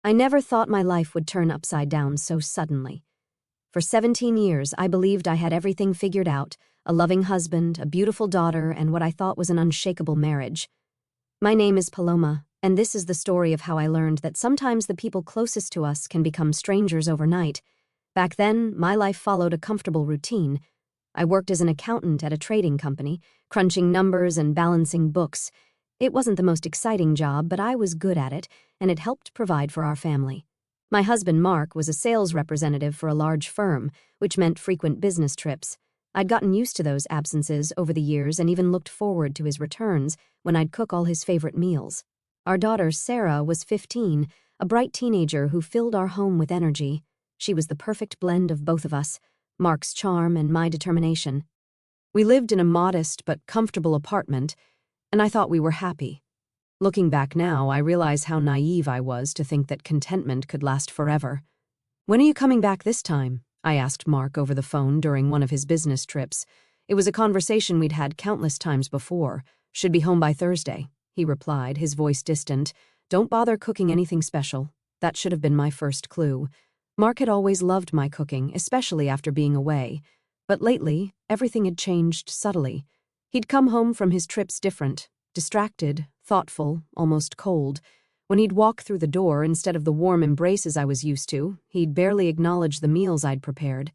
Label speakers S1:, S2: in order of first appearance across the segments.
S1: I never thought my life would turn upside down so suddenly. For 17 years, I believed I had everything figured out, a loving husband, a beautiful daughter, and what I thought was an unshakable marriage. My name is Paloma, and this is the story of how I learned that sometimes the people closest to us can become strangers overnight. Back then, my life followed a comfortable routine. I worked as an accountant at a trading company, crunching numbers and balancing books. It wasn't the most exciting job, but I was good at it, and it helped provide for our family. My husband, Mark, was a sales representative for a large firm, which meant frequent business trips. I'd gotten used to those absences over the years and even looked forward to his returns when I'd cook all his favorite meals. Our daughter, Sarah, was 15, a bright teenager who filled our home with energy. She was the perfect blend of both of us, Mark's charm and my determination. We lived in a modest but comfortable apartment, and I thought we were happy. Looking back now, I realize how naive I was to think that contentment could last forever. "When are you coming back this time?" I asked Mark over the phone during one of his business trips. It was a conversation we'd had countless times before. "Should be home by Thursday," he replied, his voice distant. "Don't bother cooking anything special." That should have been my first clue. Mark had always loved my cooking, especially after being away. But lately, everything had changed subtly. He'd come home from his trips different, distracted, thoughtful, almost cold. When he'd walk through the door, instead of the warm embraces I was used to, he'd barely acknowledge the meals I'd prepared.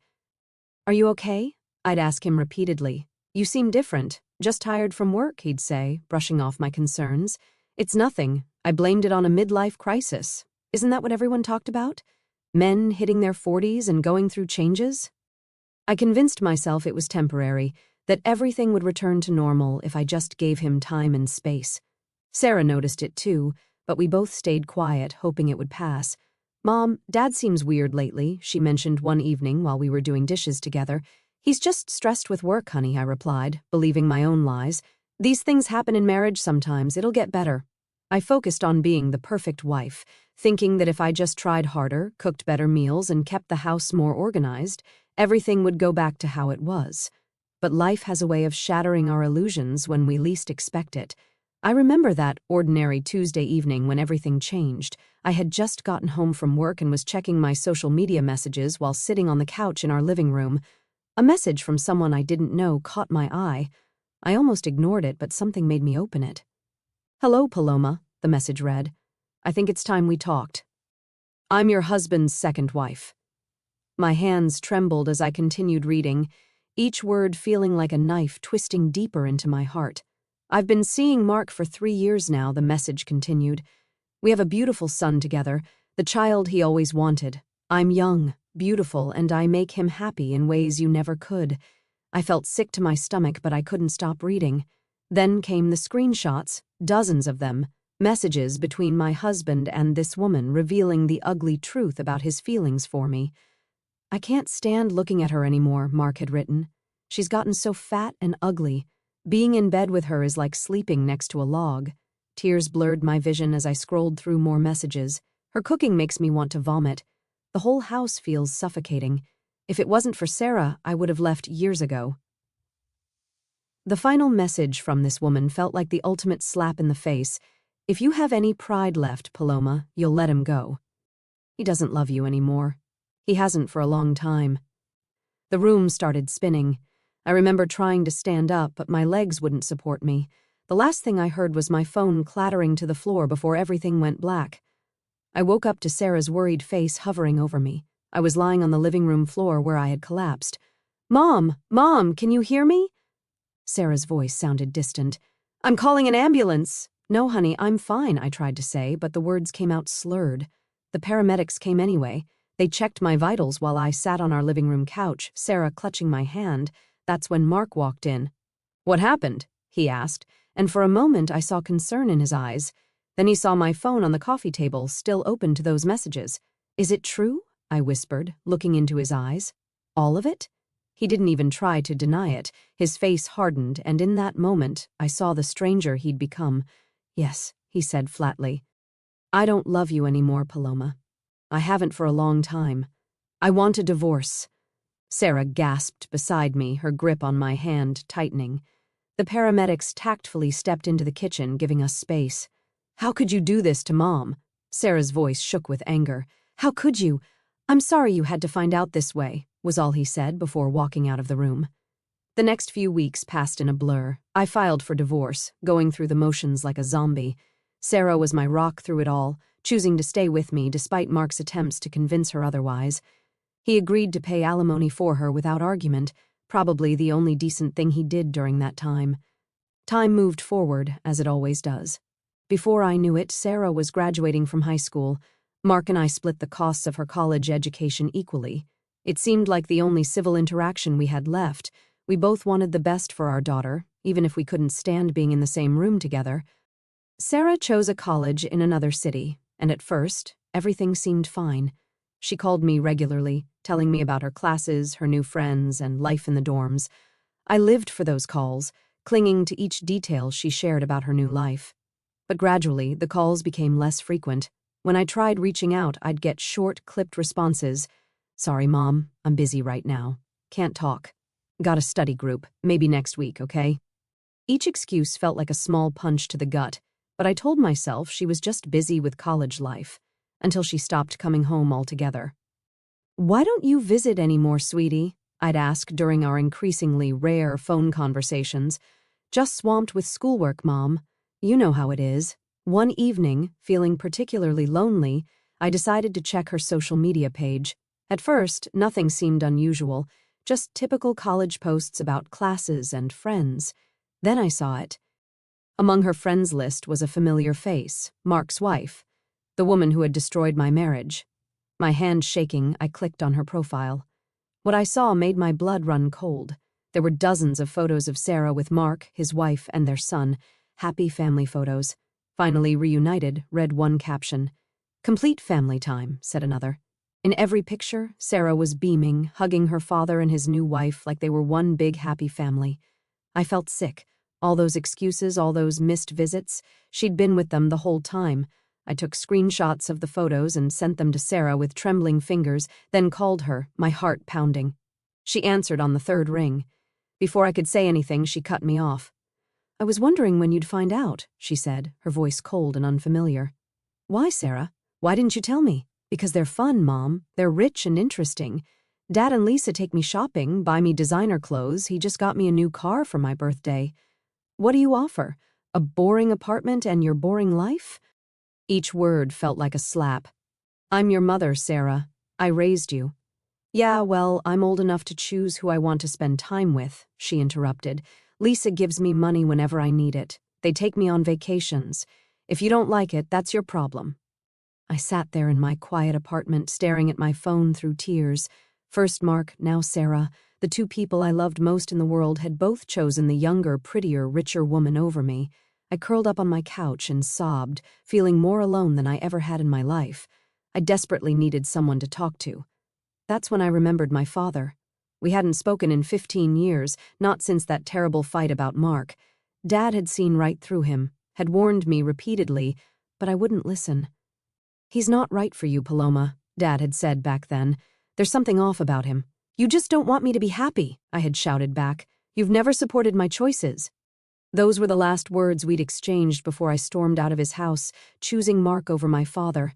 S1: "Are you okay?" I'd ask him repeatedly. "You seem different. Just tired from work," he'd say, brushing off my concerns. "It's nothing. I blamed it on a midlife crisis. Isn't that what everyone talked about? Men hitting their 40s and going through changes?" I convinced myself it was temporary, that everything would return to normal if I just gave him time and space. Sarah noticed it too, but we both stayed quiet, hoping it would pass. "Mom, Dad seems weird lately," she mentioned one evening while we were doing dishes together. "He's just stressed with work, honey," I replied, believing my own lies. "These things happen in marriage sometimes. It'll get better." I focused on being the perfect wife, thinking that if I just tried harder, cooked better meals, and kept the house more organized, everything would go back to how it was. But life has a way of shattering our illusions when we least expect it. I remember that ordinary Tuesday evening when everything changed. I had just gotten home from work and was checking my social media messages while sitting on the couch in our living room. A message from someone I didn't know caught my eye. I almost ignored it, but something made me open it. "Hello, Paloma," the message read. "I think it's time we talked. I'm your husband's second wife." My hands trembled as I continued reading, each word feeling like a knife twisting deeper into my heart. "I've been seeing Mark for 3 years now," the message continued. "We have a beautiful son together, the child he always wanted. I'm young, beautiful, and I make him happy in ways you never could." I felt sick to my stomach, but I couldn't stop reading. Then came the screenshots, dozens of them, messages between my husband and this woman revealing the ugly truth about his feelings for me. "I can't stand looking at her anymore," Mark had written. "She's gotten so fat and ugly. Being in bed with her is like sleeping next to a log." Tears blurred my vision as I scrolled through more messages. "Her cooking makes me want to vomit. The whole house feels suffocating. If it wasn't for Sarah, I would have left years ago." The final message from this woman felt like the ultimate slap in the face. "If you have any pride left, Paloma, you'll let him go. He doesn't love you anymore. He hasn't for a long time." The room started spinning. I remember trying to stand up, but my legs wouldn't support me. The last thing I heard was my phone clattering to the floor before everything went black. I woke up to Sarah's worried face hovering over me. I was lying on the living room floor where I had collapsed. Mom, can you hear me?" Sarah's voice sounded distant. "I'm calling an ambulance." "No, honey, I'm fine," I tried to say, but the words came out slurred. The paramedics came anyway. They checked my vitals while I sat on our living room couch, Sarah clutching my hand. That's when Mark walked in. "What happened?" he asked, and for a moment I saw concern in his eyes. Then he saw my phone on the coffee table, still open to those messages. "Is it true?" I whispered, looking into his eyes. "All of it?" He didn't even try to deny it. His face hardened, and in that moment, I saw the stranger he'd become. "Yes," he said flatly. "I don't love you anymore, Paloma. I haven't for a long time. I want a divorce." Sarah gasped beside me, her grip on my hand tightening. The paramedics tactfully stepped into the kitchen, giving us space. "How could you do this to Mom?" Sarah's voice shook with anger. "How could you? I'm sorry you had to find out this way," was all he said before walking out of the room. The next few weeks passed in a blur. I filed for divorce, going through the motions like a zombie. Sarah was my rock through it all, choosing to stay with me despite Mark's attempts to convince her otherwise. He agreed to pay alimony for her without argument, probably the only decent thing he did during that time. Time moved forward, as it always does. Before I knew it, Sarah was graduating from high school. Mark and I split the costs of her college education equally. It seemed like the only civil interaction we had left. We both wanted the best for our daughter, even if we couldn't stand being in the same room together. Sarah chose a college in another city, and at first, everything seemed fine. She called me regularly, telling me about her classes, her new friends, and life in the dorms. I lived for those calls, clinging to each detail she shared about her new life. But gradually, the calls became less frequent. When I tried reaching out, I'd get short, clipped responses. "Sorry, Mom, I'm busy right now. Can't talk. Got a study group, maybe next week, okay?" Each excuse felt like a small punch to the gut, but I told myself she was just busy with college life, until she stopped coming home altogether. "Why don't you visit anymore, sweetie?" I'd ask during our increasingly rare phone conversations. "Just swamped with schoolwork, Mom. You know how it is." One evening, feeling particularly lonely, I decided to check her social media page. At first, nothing seemed unusual, just typical college posts about classes and friends. Then I saw it. Among her friends list was a familiar face, Mark's wife, the woman who had destroyed my marriage. My hand shaking, I clicked on her profile. What I saw made my blood run cold. There were dozens of photos of Sarah with Mark, his wife, and their son, happy family photos. "Finally reunited," read one caption. "Complete family time," said another. In every picture, Sarah was beaming, hugging her father and his new wife like they were one big happy family. I felt sick. All those excuses, all those missed visits, she'd been with them the whole time. I took screenshots of the photos and sent them to Sarah with trembling fingers, then called her, my heart pounding. She answered on the third ring. Before I could say anything, she cut me off. "I was wondering when you'd find out," she said, her voice cold and unfamiliar. "Why, Sarah? Why didn't you tell me?" "Because they're fun, Mom. They're rich and interesting. Dad and Lisa take me shopping, buy me designer clothes. He just got me a new car for my birthday." "What do you offer? A boring apartment and your boring life?" Each word felt like a slap. "I'm your mother, Sarah. I raised you." "Yeah, well, I'm old enough to choose who I want to spend time with," she interrupted. "Lisa gives me money whenever I need it. They take me on vacations. If you don't like it, that's your problem." I sat there in my quiet apartment, staring at my phone through tears. First Mark, now Sarah, the two people I loved most in the world, had both chosen the younger, prettier, richer woman over me. I curled up on my couch and sobbed, feeling more alone than I ever had in my life. I desperately needed someone to talk to. That's when I remembered my father. We hadn't spoken in 15 years, not since that terrible fight about Mark. Dad had seen right through him, had warned me repeatedly, but I wouldn't listen. "He's not right for you, Paloma," Dad had said back then. "There's something off about him." "You just don't want me to be happy," I had shouted back. "You've never supported my choices." Those were the last words we'd exchanged before I stormed out of his house, choosing Mark over my father.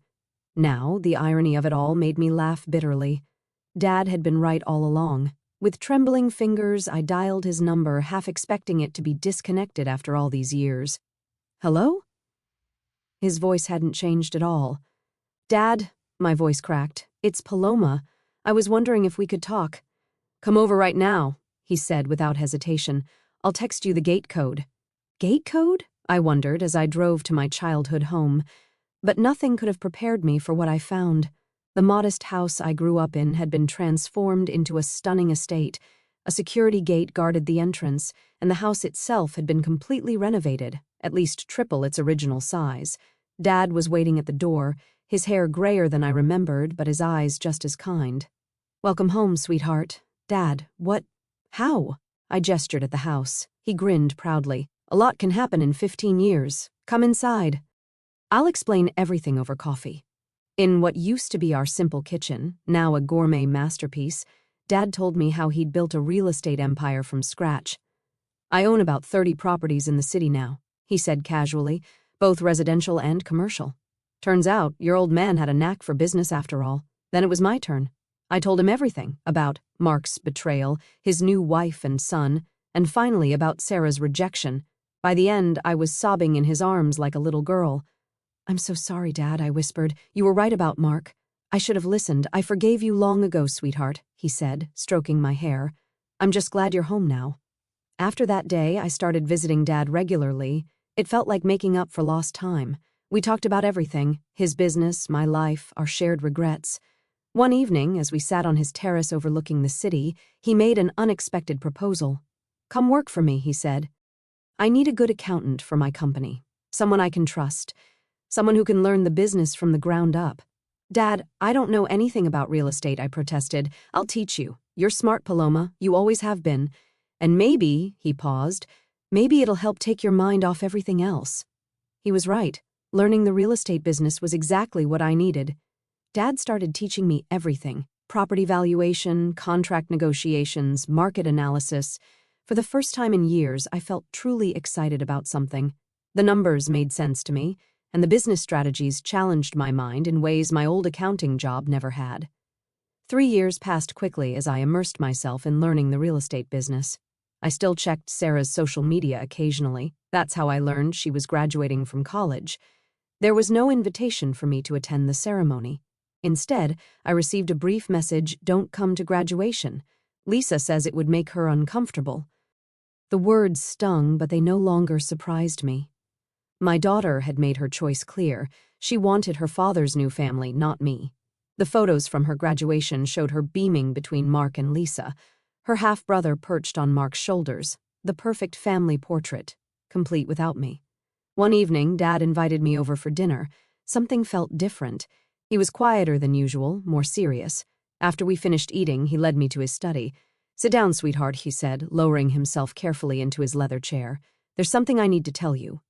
S1: Now, the irony of it all made me laugh bitterly. Dad had been right all along. With trembling fingers, I dialed his number, half expecting it to be disconnected after all these years. "Hello?" His voice hadn't changed at all. "Dad," my voice cracked, "it's Paloma. I was wondering if we could talk." "Come over right now," he said without hesitation. "I'll text you the gate code." Gate code? I wondered as I drove to my childhood home. But nothing could have prepared me for what I found. The modest house I grew up in had been transformed into a stunning estate. A security gate guarded the entrance, and the house itself had been completely renovated, at least triple its original size. Dad was waiting at the door, his hair grayer than I remembered, but his eyes just as kind. "Welcome home, sweetheart." "Dad, what? How?" I gestured at the house. He grinned proudly. "A lot can happen in 15 years. Come inside." I'll explain everything over coffee. In what used to be our simple kitchen, now a gourmet masterpiece, Dad told me how he'd built a real estate empire from scratch. "I own about 30 properties in the city now," he said casually, "both residential and commercial." Turns out, your old man had a knack for business after all. Then it was my turn. I told him everything about Mark's betrayal, his new wife and son, and finally about Sarah's rejection. By the end, I was sobbing in his arms like a little girl. "I'm so sorry, Dad," I whispered. "You were right about Mark. I should have listened. I forgave you long ago, sweetheart," he said, stroking my hair. "I'm just glad you're home now." After that day, I started visiting Dad regularly. It felt like making up for lost time. We talked about everything, his business, my life, our shared regrets. One evening, as we sat on his terrace overlooking the city, he made an unexpected proposal. "Come work for me," he said. "I need a good accountant for my company, someone I can trust, someone who can learn the business from the ground up." "Dad, I don't know anything about real estate," I protested. "I'll teach you. You're smart, Paloma. You always have been. And maybe," he paused, "maybe it'll help take your mind off everything else." He was right. Learning the real estate business was exactly what I needed. Dad started teaching me everything: property valuation, contract negotiations, market analysis. For the first time in years, I felt truly excited about something. The numbers made sense to me, and the business strategies challenged my mind in ways my old accounting job never had. 3 years passed quickly as I immersed myself in learning the real estate business. I still checked Sarah's social media occasionally. That's how I learned she was graduating from college. There was no invitation for me to attend the ceremony. Instead, I received a brief message, "Don't come to graduation. Lisa says it would make her uncomfortable." The words stung, but they no longer surprised me. My daughter had made her choice clear. She wanted her father's new family, not me. The photos from her graduation showed her beaming between Mark and Lisa, her half-brother perched on Mark's shoulders, the perfect family portrait, complete without me. One evening, Dad invited me over for dinner. Something felt different. He was quieter than usual, more serious. After we finished eating, he led me to his study. "Sit down, sweetheart," he said, lowering himself carefully into his leather chair. "There's something I need to tell you."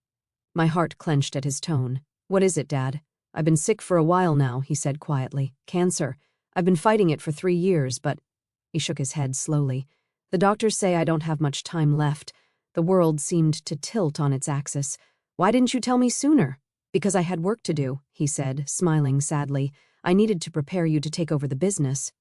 S1: My heart clenched at his tone. "What is it, Dad?" "I've been sick for a while now," he said quietly. "Cancer. I've been fighting it for 3 years, but—" He shook his head slowly. "The doctors say I don't have much time left." The world seemed to tilt on its axis. "Why didn't you tell me sooner?" "Because I had work to do," he said, smiling sadly. "I needed to prepare you to take over the business.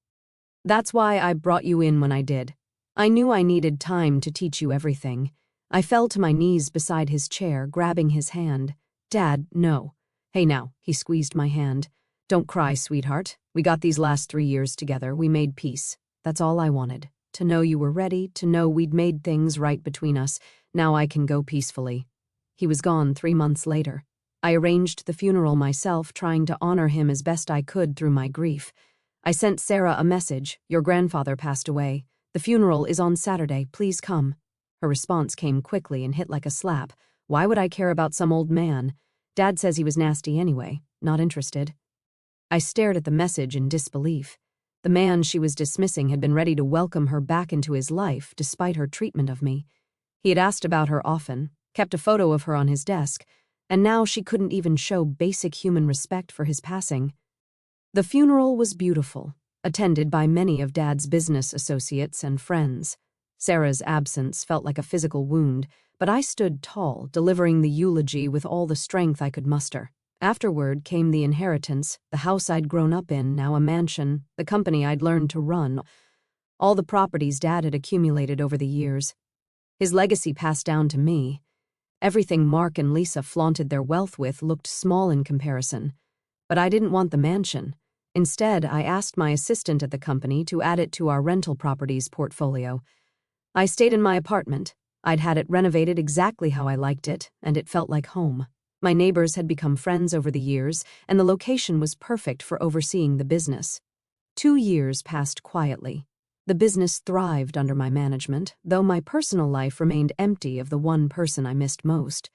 S1: That's why I brought you in when I did. I knew I needed time to teach you everything." I fell to my knees beside his chair, grabbing his hand. "Dad, no." "Hey now," he squeezed my hand. "Don't cry, sweetheart. We got these last 3 years together. We made peace. That's all I wanted. To know you were ready, to know we'd made things right between us. Now I can go peacefully." He was gone 3 months later. I arranged the funeral myself, trying to honor him as best I could through my grief. I sent Sarah a message. "Your grandfather passed away. The funeral is on Saturday. Please come." Her response came quickly and hit like a slap. Why would I care about some old man? Dad says he was nasty anyway. Not interested. I stared at the message in disbelief. The man she was dismissing had been ready to welcome her back into his life, despite her treatment of me. He had asked about her often, kept a photo of her on his desk, and now she couldn't even show basic human respect for his passing. The funeral was beautiful, attended by many of Dad's business associates and friends. Sarah's absence felt like a physical wound, but I stood tall, delivering the eulogy with all the strength I could muster. Afterward came the inheritance, the house I'd grown up in, now a mansion, the company I'd learned to run, all the properties Dad had accumulated over the years. His legacy passed down to me. Everything Mark and Lisa flaunted their wealth with looked small in comparison. But I didn't want the mansion. Instead, I asked my assistant at the company to add it to our rental properties portfolio. I stayed in my apartment. I'd had it renovated exactly how I liked it, and it felt like home. My neighbors had become friends over the years, and the location was perfect for overseeing the business. 2 years passed quietly. The business thrived under my management, though my personal life remained empty of the one person I missed most.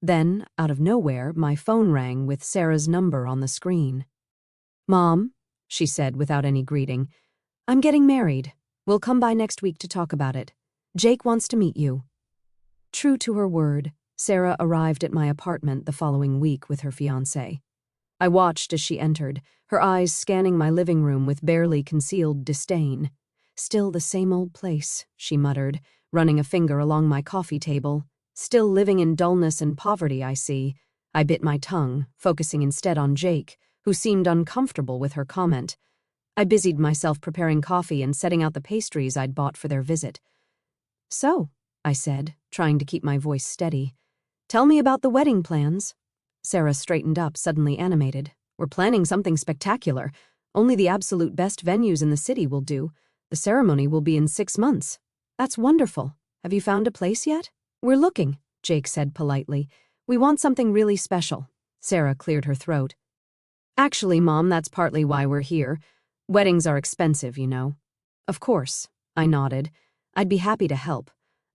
S1: Then, out of nowhere, my phone rang with Sarah's number on the screen. "Mom," she said without any greeting, "I'm getting married. We'll come by next week to talk about it. Jake wants to meet you." True to her word, Sarah arrived at my apartment the following week with her fiancé. I watched as she entered, her eyes scanning my living room with barely concealed disdain. "Still the same old place," she muttered, running a finger along my coffee table. "Still living in dullness and poverty, I see. I bit my tongue, focusing instead on Jake, who seemed uncomfortable with her comment. I busied myself preparing coffee and setting out the pastries I'd bought for their visit. "So," I said, trying to keep my voice steady, "tell me about the wedding plans." Sarah straightened up, suddenly animated. "We're planning something spectacular. Only the absolute best venues in the city will do. The ceremony will be in 6 months. That's wonderful. Have you found a place yet?" "We're looking," Jake said politely. "We want something really special." Sarah cleared her throat. "Actually, Mom, that's partly why we're here. Weddings are expensive, you know." "Of course," I nodded. "I'd be happy to help.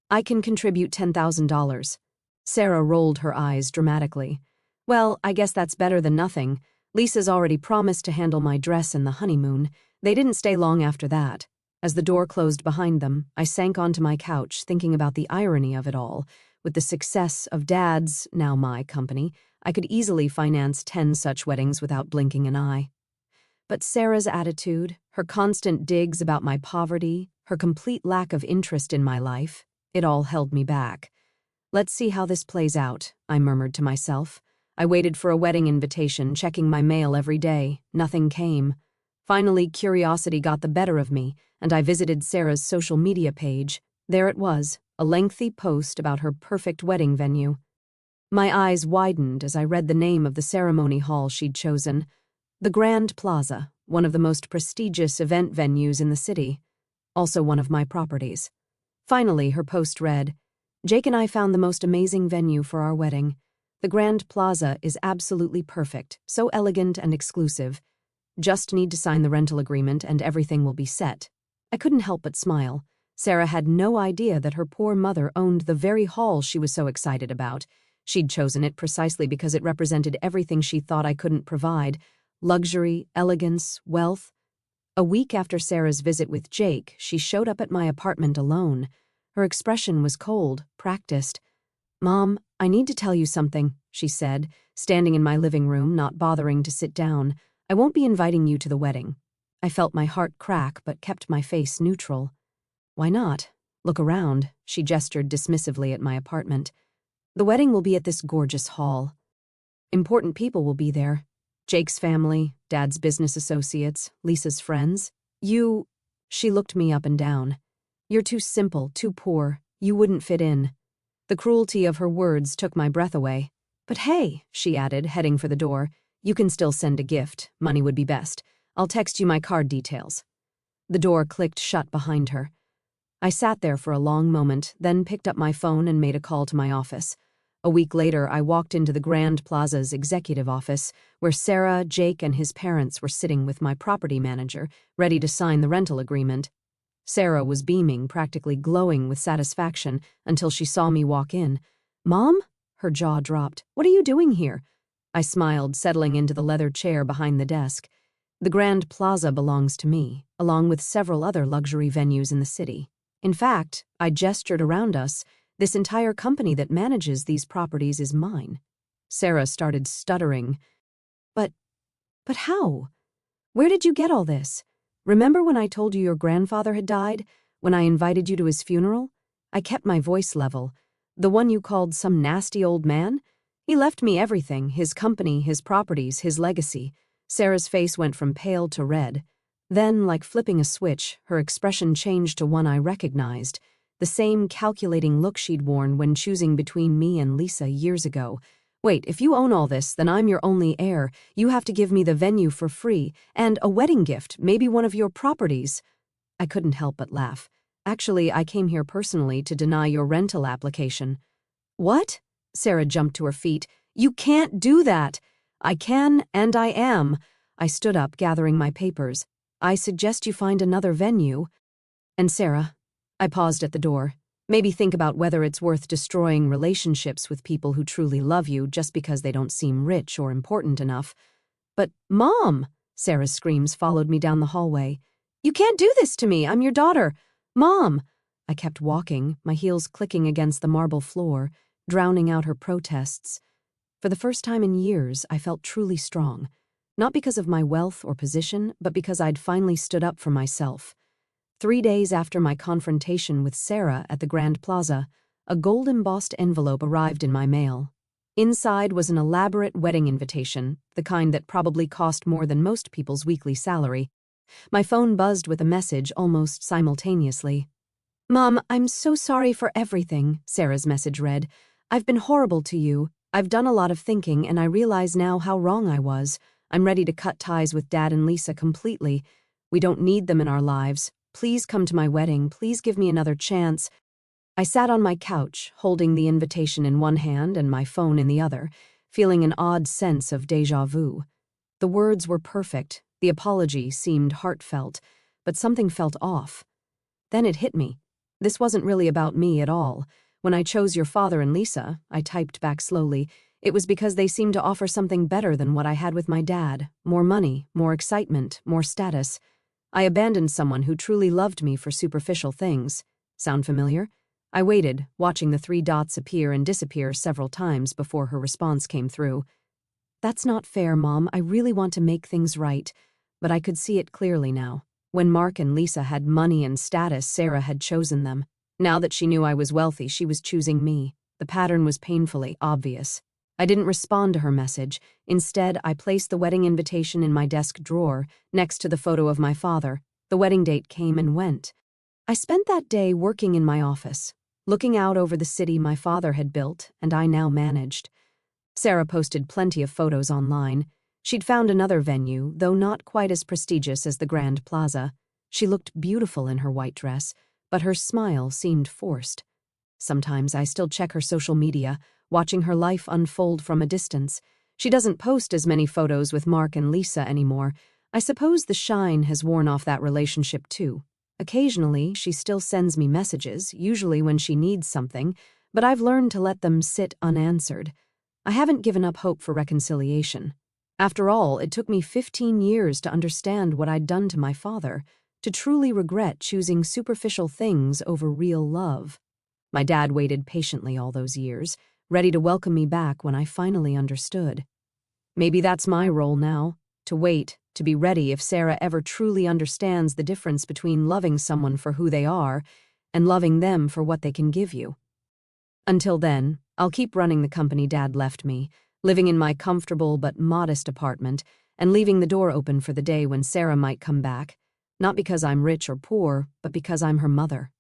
S1: I can contribute $10,000. Sarah rolled her eyes dramatically. "Well, I guess that's better than nothing. Lisa's already promised to handle my dress and the honeymoon." They didn't stay long after that. As the door closed behind them, I sank onto my couch, thinking about the irony of it all. With the success of Dad's, now my company, I could easily finance 10 such weddings without blinking an eye. But Sarah's attitude, her constant digs about my poverty, her complete lack of interest in my life, it all held me back. "Let's see how this plays out," I murmured to myself. I waited for a wedding invitation, checking my mail every day. Nothing came. Finally, curiosity got the better of me, and I visited Sarah's social media page. There it was, a lengthy post about her perfect wedding venue. My eyes widened as I read the name of the ceremony hall she'd chosen. The Grand Plaza, one of the most prestigious event venues in the city. Also one of my properties. Finally, her post read, "Jake and I found the most amazing venue for our wedding. The Grand Plaza is absolutely perfect, so elegant and exclusive. Just need to sign the rental agreement and everything will be set." I couldn't help but smile. Sarah had no idea that her poor mother owned the very hall she was so excited about. She'd chosen it precisely because it represented everything she thought I couldn't provide: luxury, elegance, wealth. A week after Sarah's visit with Jake, she showed up at my apartment alone. Her expression was cold, practiced. "Mom, I need to tell you something," she said, standing in my living room, not bothering to sit down. "I won't be inviting you to the wedding." I felt my heart crack but kept my face neutral. "Why not? Look around," she gestured dismissively at my apartment. "The wedding will be at this gorgeous hall. Important people will be there. Jake's family, Dad's business associates, Lisa's friends. You—" She looked me up and down. "You're too simple, too poor. You wouldn't fit in." The cruelty of her words took my breath away. "But hey," she added, heading for the door, "you can still send a gift. Money would be best. I'll text you my card details." The door clicked shut behind her. I sat there for a long moment, then picked up my phone and made a call to my office. A week later, I walked into the Grand Plaza's executive office, where Sarah, Jake, and his parents were sitting with my property manager, ready to sign the rental agreement. Sarah was beaming, practically glowing with satisfaction, until she saw me walk in. "Mom?" Her jaw dropped. "What are you doing here?" I smiled, settling into the leather chair behind the desk. The Grand Plaza belongs to me, along with several other luxury venues in the city. In fact, I gestured around us. This entire company that manages these properties is mine. Sarah started stuttering. But how? Where did you get all this? Remember when I told you your grandfather had died? When I invited you to his funeral? I kept my voice level. The one you called some nasty old man? He left me everything, his company, his properties, his legacy. Sarah's face went from pale to red. Then, like flipping a switch, her expression changed to one I recognized. The same calculating look she'd worn when choosing between me and Lisa years ago. "Wait, if you own all this, then I'm your only heir. You have to give me the venue for free, and a wedding gift, maybe one of your properties." I couldn't help but laugh. "Actually, I came here personally to deny your rental application." "What?" Sarah jumped to her feet. "You can't do that." "I can, and I am." I stood up, gathering my papers. "I suggest you find another venue." "And Sarah," I paused at the door, "maybe think about whether it's worth destroying relationships with people who truly love you just because they don't seem rich or important enough." "But, Mom!" Sarah's screams followed me down the hallway. "You can't do this to me. I'm your daughter. Mom!" I kept walking, my heels clicking against the marble floor, drowning out her protests. For the first time in years, I felt truly strong. Not because of my wealth or position, but because I'd finally stood up for myself. 3 days after my confrontation with Sarah at the Grand Plaza, a gold-embossed envelope arrived in my mail. Inside was an elaborate wedding invitation, the kind that probably cost more than most people's weekly salary. My phone buzzed with a message almost simultaneously. "Mom, I'm so sorry for everything," Sarah's message read. "I've been horrible to you. I've done a lot of thinking, and I realize now how wrong I was. I'm ready to cut ties with Dad and Lisa completely. We don't need them in our lives. Please come to my wedding. Please give me another chance." I sat on my couch, holding the invitation in one hand and my phone in the other, feeling an odd sense of déjà vu. The words were perfect, the apology seemed heartfelt, but something felt off. Then it hit me. This wasn't really about me at all. When I chose your father and Lisa, I typed back slowly, it was because they seemed to offer something better than what I had with my dad. More money, more excitement, more status. I abandoned someone who truly loved me for superficial things. Sound familiar? I waited, watching the 3 dots appear and disappear several times before her response came through. "That's not fair, Mom. I really want to make things right." But I could see it clearly now. When Mark and Lisa had money and status, Sarah had chosen them. Now that she knew I was wealthy, she was choosing me. The pattern was painfully obvious. I didn't respond to her message. Instead, I placed the wedding invitation in my desk drawer, next to the photo of my father. The wedding date came and went. I spent that day working in my office, looking out over the city my father had built and I now managed. Sarah posted plenty of photos online. She'd found another venue, though not quite as prestigious as the Grand Plaza. She looked beautiful in her white dress, but her smile seemed forced. Sometimes I still check her social media, watching her life unfold from a distance. She doesn't post as many photos with Mark and Lisa anymore. I suppose the shine has worn off that relationship too. Occasionally, she still sends me messages, usually when she needs something, but I've learned to let them sit unanswered. I haven't given up hope for reconciliation. After all, it took me 15 years to understand what I'd done to my father, to truly regret choosing superficial things over real love. My dad waited patiently all those years, ready to welcome me back when I finally understood. Maybe that's my role now, to wait, to be ready if Sarah ever truly understands the difference between loving someone for who they are and loving them for what they can give you. Until then, I'll keep running the company Dad left me, living in my comfortable but modest apartment, and leaving the door open for the day when Sarah might come back, not because I'm rich or poor, but because I'm her mother.